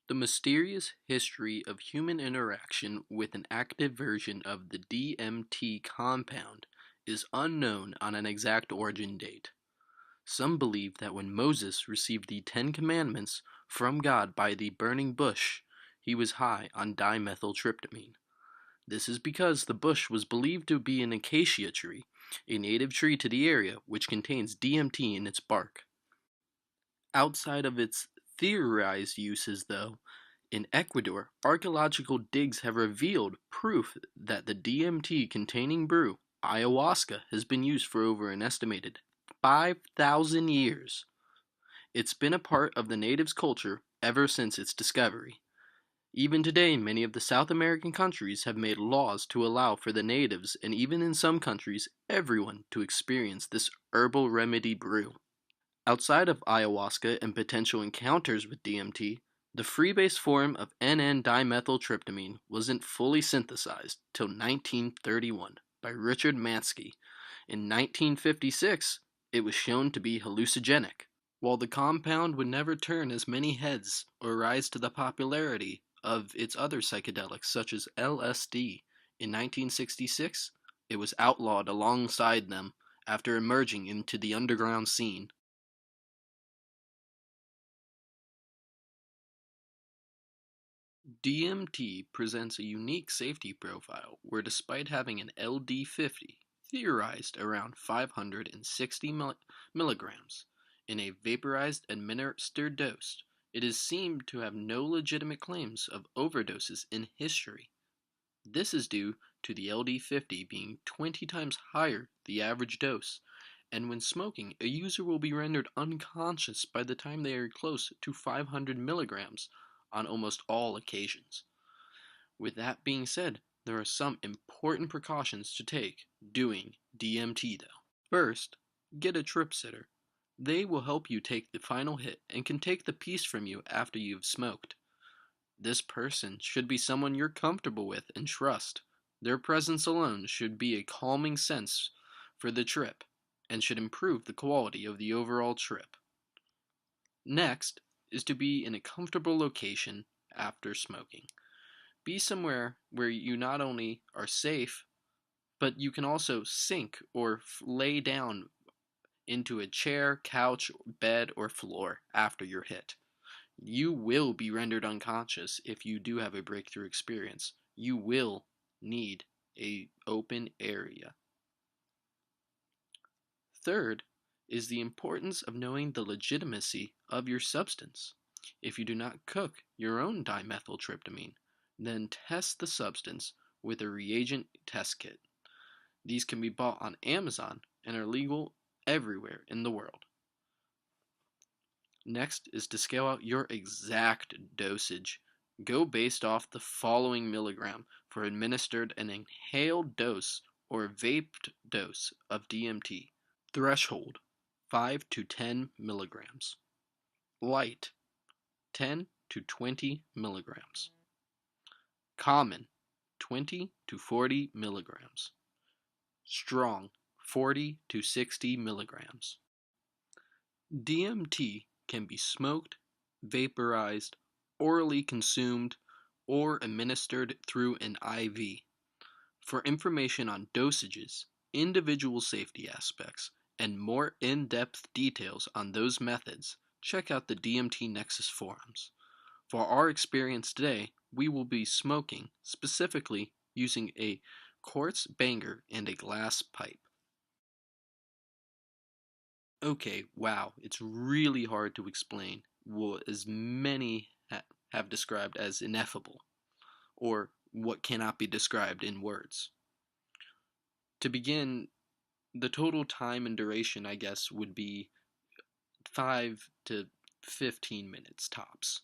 The mysterious history of human interaction with an active version of the DMT compound is unknown on an exact origin date. Some believe that when Moses received the Ten Commandments from God by the burning bush, he was high on dimethyltryptamine. This is because the bush was believed to be an acacia tree, a native tree to the area which contains DMT in its bark. Outside of its theorized uses, though, in Ecuador, archaeological digs have revealed proof that the DMT-containing brew, ayahuasca, has been used for over an estimated 5,000 years. It's been a part of the natives' culture ever since its discovery. Even today, many of the South American countries have made laws to allow for the natives, and even in some countries, everyone, to experience this herbal remedy brew. Outside of ayahuasca and potential encounters with DMT, the freebase form of N-Dimethyltryptamine wasn't fully synthesized till 1931 by Richard Mansky. In 1956, it was shown to be hallucinogenic. While the compound would never turn as many heads or rise to the popularity of its other psychedelics such as LSD, in 1966, it was outlawed alongside them after emerging into the underground scene. DMT presents a unique safety profile where, despite having an LD50 theorized around 560 milligrams in a vaporized administered dose, it is seemed to have no legitimate claims of overdoses in history. This is due to the LD50 being 20 times higher the average dose, and when smoking, a user will be rendered unconscious by the time they are close to 500 milligrams on almost all occasions. With that being said, there are some important precautions to take doing DMT though. First, get a trip sitter. They will help you take the final hit and can take the piece from you after you've smoked. This person should be someone you're comfortable with and trust. Their presence alone should be a calming sense for the trip and should improve the quality of the overall trip. Next is to be in a comfortable location after smoking. Be somewhere where you not only are safe, but you can also sink or lay down into a chair, couch, bed, or floor after you're hit. You will be rendered unconscious if you do have a breakthrough experience. You will need a open area. Third is the importance of knowing the legitimacy of your substance. If you do not cook your own dimethyltryptamine, then test the substance with a reagent test kit. These can be bought on Amazon and are legal everywhere in the world. Next is to scale out your exact dosage. Go based off the following milligram for administered an inhaled dose or vaped dose of DMT. Threshold 5 to 10 milligrams. Light 10 to 20 milligrams. Common 20 to 40 milligrams. Strong 40 to 60 milligrams. DMT can be smoked, vaporized, orally consumed, or administered through an IV. For information on dosages, individual safety aspects, and more in-depth details on those methods, check out the DMT Nexus forums. For our experience today, we will be smoking, specifically using a quartz banger and a glass pipe. Okay, wow, it's really hard to explain what as many have described as ineffable, or what cannot be described in words. To begin, the total time and duration, I guess, would be 5 to 15 minutes tops.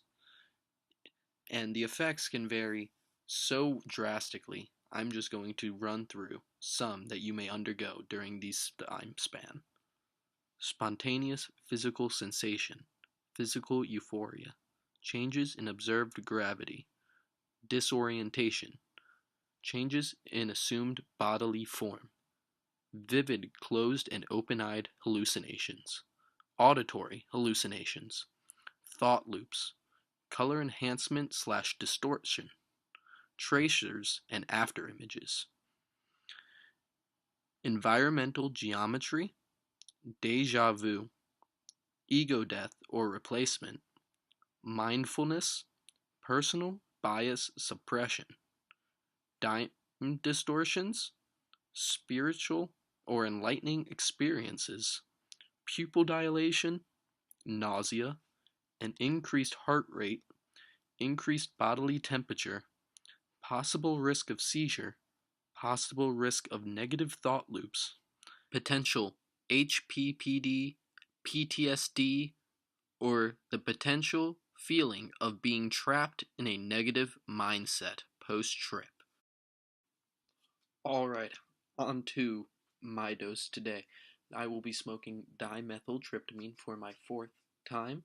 And the effects can vary so drastically. I'm just going to run through some that you may undergo during this time span. Spontaneous physical sensation, physical euphoria, changes in observed gravity, disorientation, changes in assumed bodily form, vivid closed and open-eyed hallucinations, auditory hallucinations, thought loops, color enhancement slash distortion, tracers and after images, environmental geometry, deja vu, ego death or replacement, mindfulness, personal bias suppression, time distortions, spiritual or enlightening experiences, pupil dilation, nausea, an increased heart rate, increased bodily temperature, possible risk of seizure, possible risk of negative thought loops, potential HPPD, PTSD, or the potential feeling of being trapped in a negative mindset post-trip. Alright, on to my dose today. I will be smoking dimethyltryptamine for my fourth time.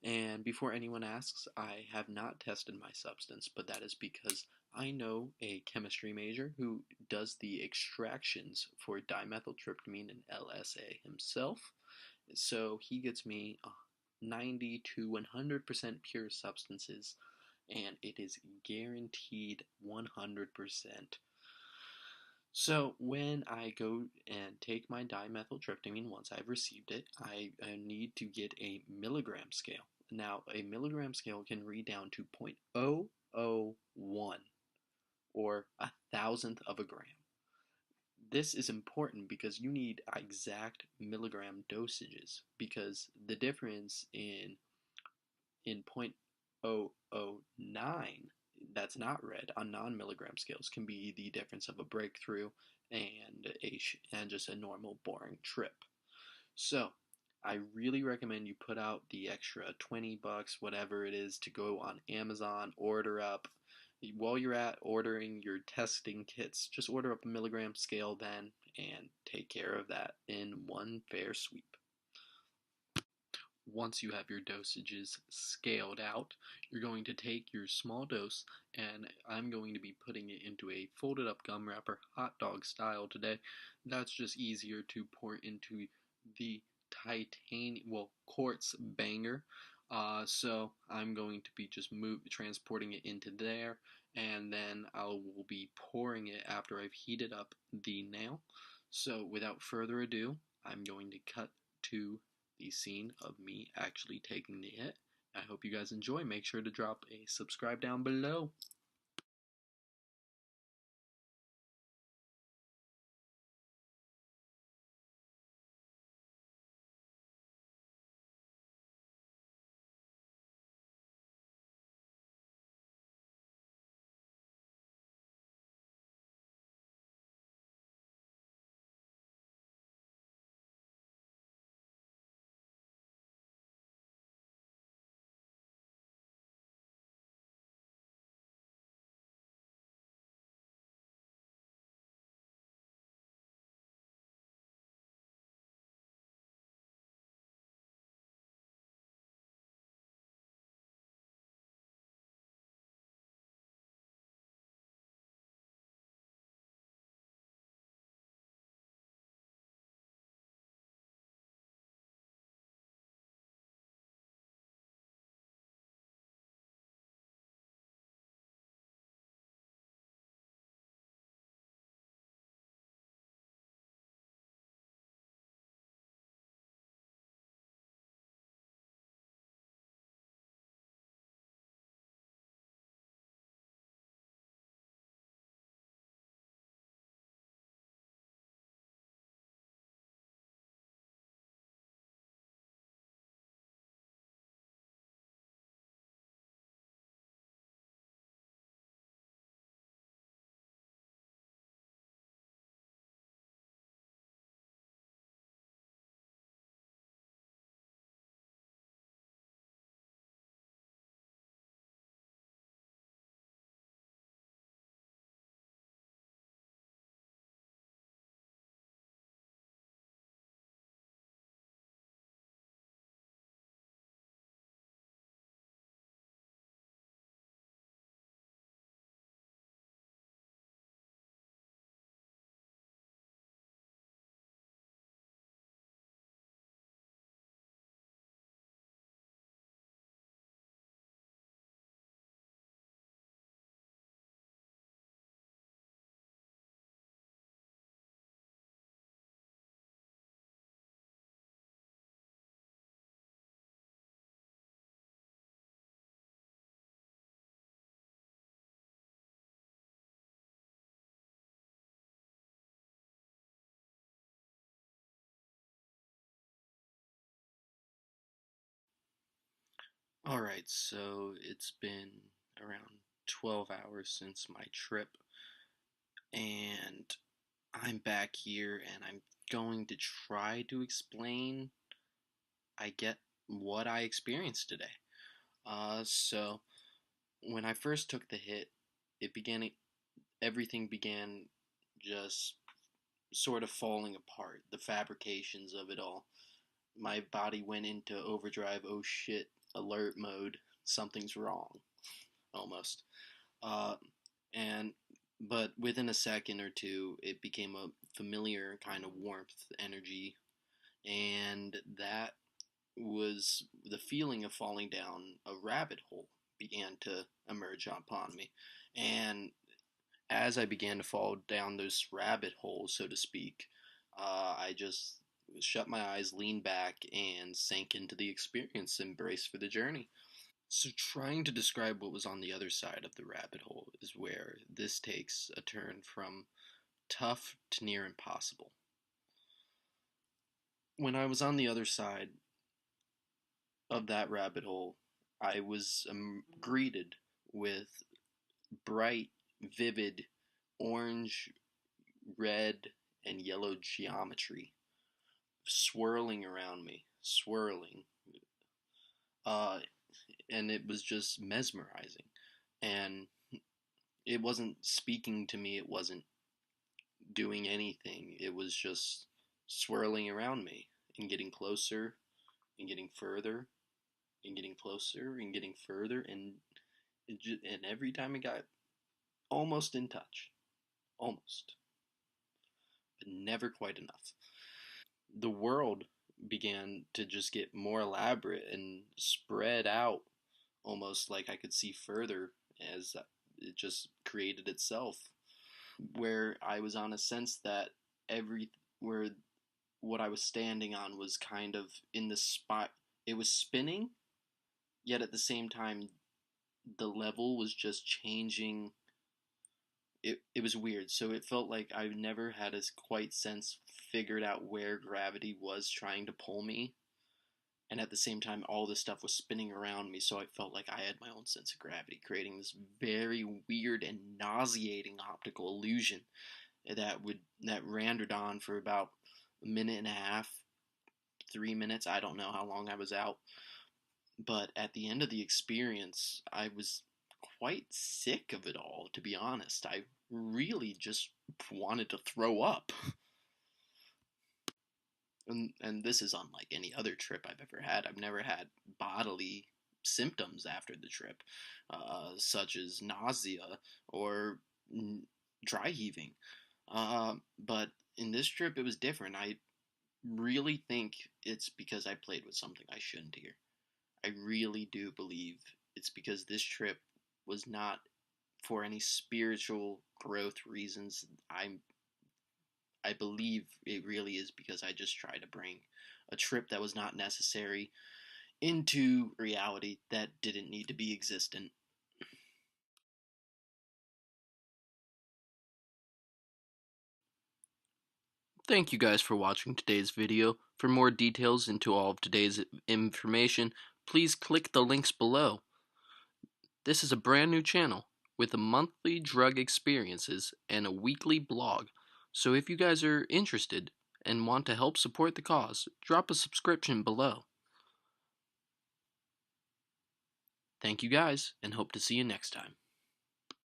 And before anyone asks, I have not tested my substance, but that is because I know a chemistry major who does the extractions for dimethyltryptamine and LSA himself. So he gets me 90 to 100% pure substances, and it is guaranteed 100%. So when I go and take my dimethyltryptamine, once I've received it, I need to get a milligram scale. Now, a milligram scale can read down to 0.001 or a thousandth of a gram. This is important because you need exact milligram dosages, because the difference in 0.009 that's not read on non-milligram scales can be the difference of a breakthrough and just a normal boring trip. So I really recommend you put out the extra $20, whatever it is, to go on Amazon, order up. While you're at ordering your testing kits, just order up a milligram scale then and take care of that in one fair sweep. Once you have your dosages scaled out, you're going to take your small dose, and I'm going to be putting it into a folded up gum wrapper, hot dog style today. That's just easier to pour into the quartz banger. So I'm going to be just transporting it into there, and then I will be pouring it after I've heated up the nail. So without further ado, I'm going to cut to the scene of me actually taking the hit. I hope you guys enjoy. Make sure to drop a subscribe down below. Alright, so it's been around 12 hours since my trip, and I'm back here and I'm going to try to explain, I get, what I experienced today. So when I first took the hit, everything began just sort of falling apart, the fabrications of it all. My body went into overdrive, oh shit, alert mode, something's wrong, almost. Uh, and but within a second or two, it became a familiar kind of warmth, energy, and that was the feeling of falling down a rabbit hole began to emerge upon me. And as I began to fall down this rabbit hole, so to speak, I just shut my eyes, leaned back, and sank into the experience, embraced for the journey. So, trying to describe what was on the other side of the rabbit hole is where this takes a turn from tough to near impossible. When I was on the other side of that rabbit hole, I was greeted with bright, vivid orange, red, and yellow geometry swirling around me, swirling. Uh, and it was just mesmerizing. And it wasn't speaking to me, it wasn't doing anything. It was just swirling around me and getting closer and getting further and getting closer and getting further, and and every time it got almost in touch, almost, but never quite enough. The world began to just get more elaborate and spread out, almost like I could see further as it just created itself. Where I was on a sense that every where what I was standing on was kind of in the spot. It was spinning, yet at the same time, the level was just changing. It was weird. So it felt like I never had a quite sense figured out where gravity was trying to pull me. And at the same time, all this stuff was spinning around me. So I felt like I had my own sense of gravity, creating this very weird and nauseating optical illusion that rendered on for about a minute and a half, 3 minutes. I don't know how long I was out, but at the end of the experience, I was quite sick of it all. To be honest, I really just wanted to throw up. And this is unlike any other trip I've ever had. I've never had bodily symptoms after the trip, such as nausea or dry heaving. But in this trip, it was different. I really think it's because I played with something I shouldn't here. I really do believe it's because this trip was not for any spiritual growth reasons. I believe it really is because I just tried to bring a trip that was not necessary into reality that didn't need to be existent. Thank you guys for watching today's video. For more details into all of today's information, please click the links below. This is a brand new channel with a monthly drug experiences and a weekly blog. So if you guys are interested and want to help support the cause, drop a subscription below. Thank you guys, and hope to see you next time.